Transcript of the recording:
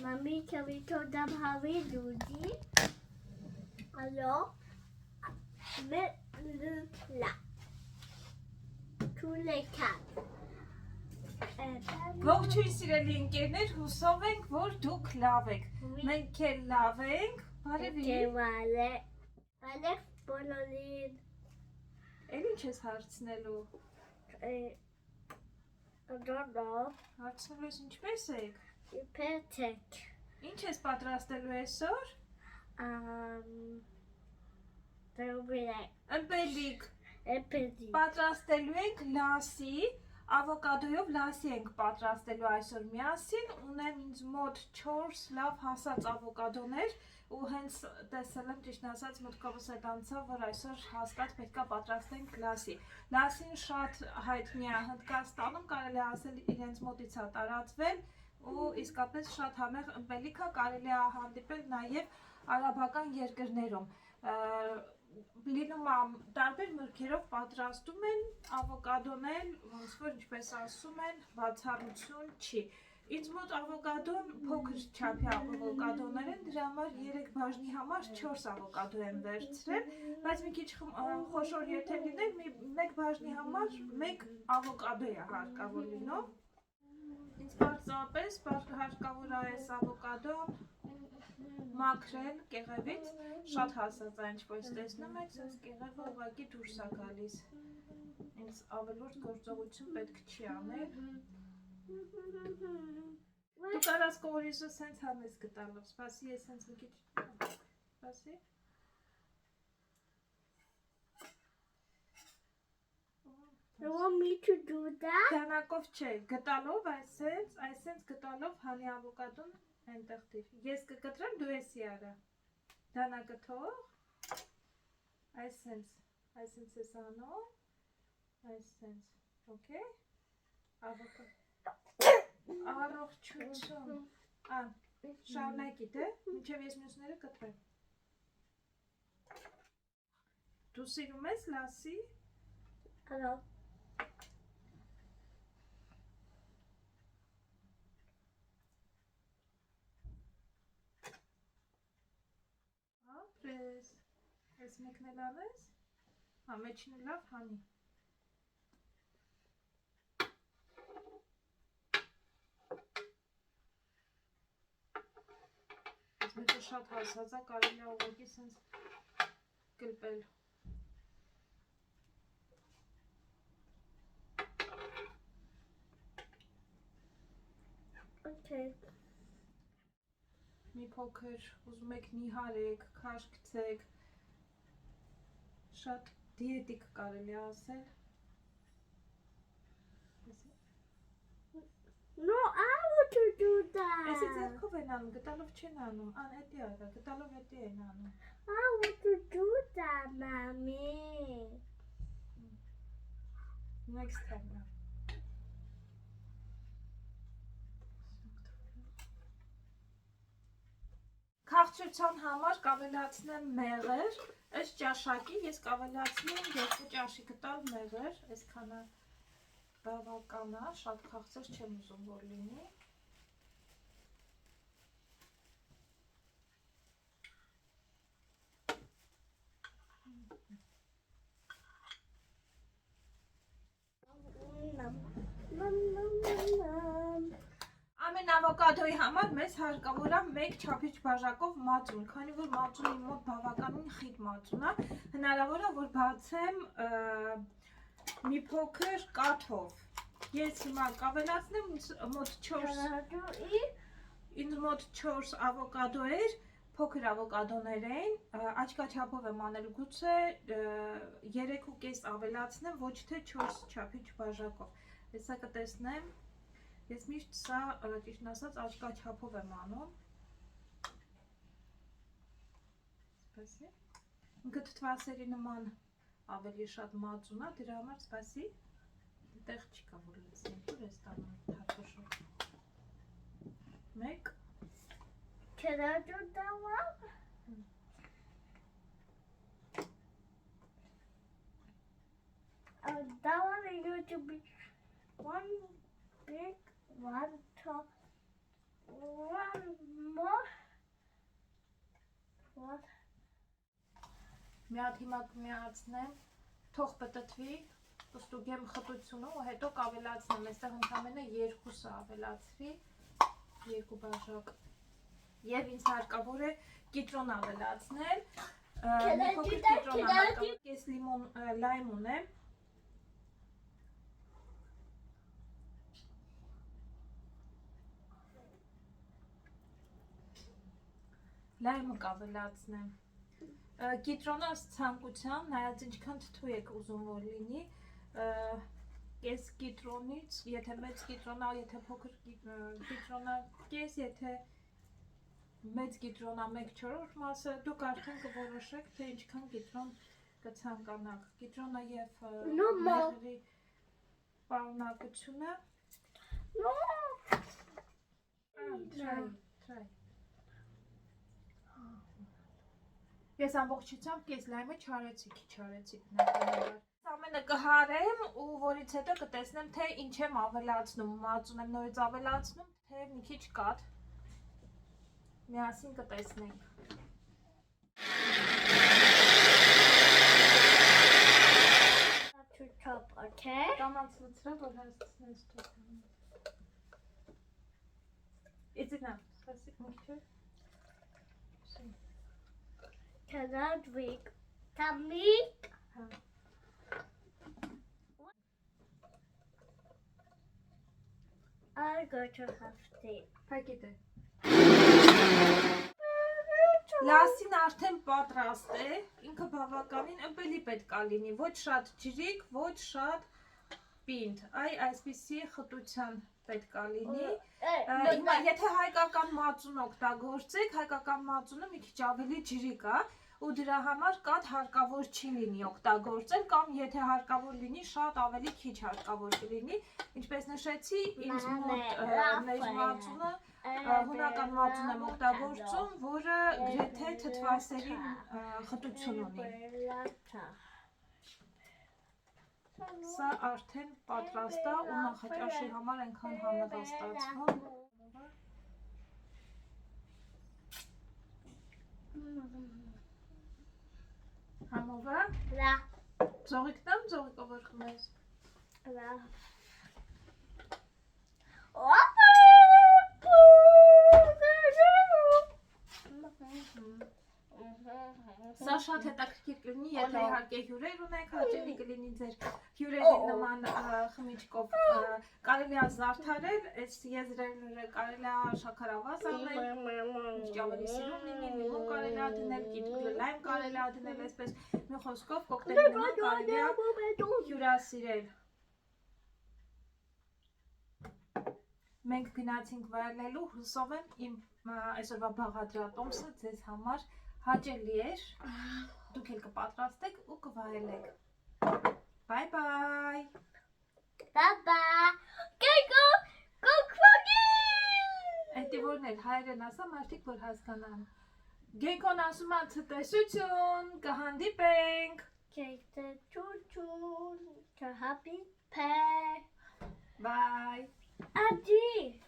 Mami, can we tell them how we do this? Hello? Ողջույն սիրելի ընկերներ, հուսով ենք, որ դուք լավ եք։ Մենք էլ լավ ենք, բարևի։ Ալեքս բոլորին։ Էլ ինչ ես հարցնելու։ Հարցնելու ես ինչպես եք։ Իպետ եք։ Ինչ ես պատրաստելու այսօր։ Ըմպելիք։ Պատրաստելու ենք լասի, ավոկադոյով լասի ենք պատրաստելու այսօր միասին, ունեմ ինձ մոտ 4 լավ հասած ավոկադոներ ու հենց տեսել եմ ճիշտ ասած մտքովս այդ անցավ, որ այսօր հաստատ պետքա պատրաստենք լասի։ Լասին շատ հայտնի է Հնդկաստանում, կարելի է ասել իրենց մոտից է տարածվել ու իսկապես շատ համեղ ըմպելիք է, կարելի է հանդիպել նաև արաբական երկրներում։ Լինում է տարբեր մրգերով պատրաստում են ավոկադոներ, ոնց որ ինչպես ասում են, բացառություն չի։ Ինձ մոտ ավոկադոն փոքր չափի ավոկադոներ են, դրա համար 3 բաժնի համար 4 ավոկադո եմ վերցրել, բայց մի քիչ խոշոր եթե լիներ, 1 բաժնի համար 1 ավոկադո է հարկավոր լինում։ Ինձ պարզապես հարկավոր է այս ավոկադոն մաքրել կեղևից, շատ հասած է ինչպես տեսնում եք, սենց կեղևը ուղղակի դուրս է գալիս, ինձ ավելորդ գործողություն պետք չի անել։ Դու կարաս կորիզը սենց համես գտալով, սպասի ես սենց մի քիչ, սպասի։ You want me to do that? Դանակով չէ, գտալով այսենց գտալով հանի ավոկադոն այնտեղ դիր։ Ես կկտրեմ, դու եսի արա։ Դանակը թող, այսենց ես անում, այսենց, ոքեյ, առողջություն, շարունակի դե, մինչև ես մյուսները կտրեմ։ Դու սիրում ես լասի։ Hello. Ես մեկն էլ անես, մեջին լավ հանի։ Ես մեկը շատ հասած է, կարելի է ուղղակի սենց կլպել։ Okay. Մի փոքր ուզում եք նիհարեք, քաշ գցեք, շատ դիետիկ կարելի ասել։ No, I want to do that. Էսի ձեռքով են անում, գտալով չեն անում, էդի արա, գտալով էդի են անում։ I want to do that, mommy. Next time. Քաղցրության համար կավելացնեմ մեղր, այս ճաշակի ես կավելացնեմ 2 ճաշի գտալ մեղր, այսքանը բավական է, շատ քաղցր չեմ ուզում որ լինի։ Ամեն ավոկադոյի համար մեզ հարկավոր է 1 չափիչ բաժակով մածուն, քանի որ մածունի մոտ բավականին խիտ մածուն է, հնարավոր է որ բացեմ մի փոքր կաթով։ Ես հիմա կավելացնեմ ինձ մոտ 4 ավոկադոեր, փոքր ավոկադոներ էին, աչքաչափով եմ անել գուցե 3.5 ավելացնեմ, ոչ թե 4 չափիչ բաժակով։ Հեսա կտեսնեմ, ես միշտ սա ճիշտն ասած աչքաչափով եմ անում։ Սպասի։ Ինքը թթվասերի նման ավելի շատ մածուն է, դրա համար սպասի։ Այդտեղ չի կա որ լցնեմ, որ ես տանում թաթոշով։ 1 Can I do that one? That one is going to be one big, one top, one more. What? Մի հատ հիմա կմիացնեմ, թող պտտվի, ստուգեմ խտությունը ու հետո կավելացնեմ, այստեղ ընդամենը 2-ը ավելացվի, 2 բաժակ։ Եվ ինձ հարկավոր է կիտրոն ավելացնել, մի փոքր կիտրոն հարկավոր, կես լայմ ունեմ։ Լայմը կավելացնեմ։ Կիտրոնը ցանկության, նայած ինչքան թթու եք ուզում որ լինի, կես կիտրոնից, եթե մեծ կիտրոնա, եթե փոքր կիտրոնա, կես, եթե մեծ կիտրոնա 1/4 մասը, դուք արդեն կորոշեք, թե ինչքան կիտրոն կցանկանաք։ Կիտրոնը եւ մեղրի պարունակությունը։ Try. Ես ամբողջությամբ կես լայմը չարեցի, քիչ արեցի բնականաբար։ Ամենը կհարեմ ու որից հետո կտեսնեմ, թե ինչ եմ ավելացնում, մածուն եմ նորից ավելացնում, թե մի քիչ կաթ։ Միասին կտեսնենք։ To top, okay? Կամանց լցրա, որ հասցնես թող։ Is it now? Սասիկ մի քիչ։ Cannot drink. Tamik. I'm going to have tea. Փակետ է։ Լասին արդեն պատրաստ է, ինքը բավականին ըմպելի պետք է լինի, ոչ շատ ջրիկ, ոչ շատ պինդ, այսպիսի խտության պետք է լինի։ Եթե հայկական մածուն օգտագործեք, հայկական մածունը մի քիչ ավելի ջրիկ է, ու դրա համար կաթ հարկավոր չի լինի օգտագործել, կամ եթե հարկավոր լինի, շատ ավելի քիչ հարկավոր կլինի, ինչպես նշեցի, ինձ մոտ մեր մածունը հունական մածուն եմ օգտագործում, որը գրեթե թթվասերի խտություն ունի։ Սա արդեն պատրաստ է ու նախաճաշի համար այնքան համեղ է ստացվում։ Համով է։ Ձողիկն եմ, ձողիկը որ խմես։ Սա շատ հետաքրքիր կլինի, եթե իհարկե հյուրեր ունեք, հաճելի կլինի ձեր հյուրերի նման խմիչքով կարելի է զարդարել, այս եզրերը կարելի է շաքարավազ անել, ինչ ավելի սիրուն լինի, լիմոն կարելի է դնել, լայմ կարելի է դնել, այսպես մի խոսքով կոկտեյլի նման կարելի է հյուրասիրել։ Մենք գնացինք վայելելու, հուսով եմ իմ այսօրվա բաղադրատոմսը ձեզ համար հաճելի էր, դուք էլ կպատրաստեք ու կվայելեք։ Bye bye։ Bye bye. Go crocodile. Այդ որն էլ հայերեն ասա, մարդիկ որ հասկանան։ Գեյքոն ասում է ցտեսություն, կհանդիպենք։ To happy pair. Bye։ Adi.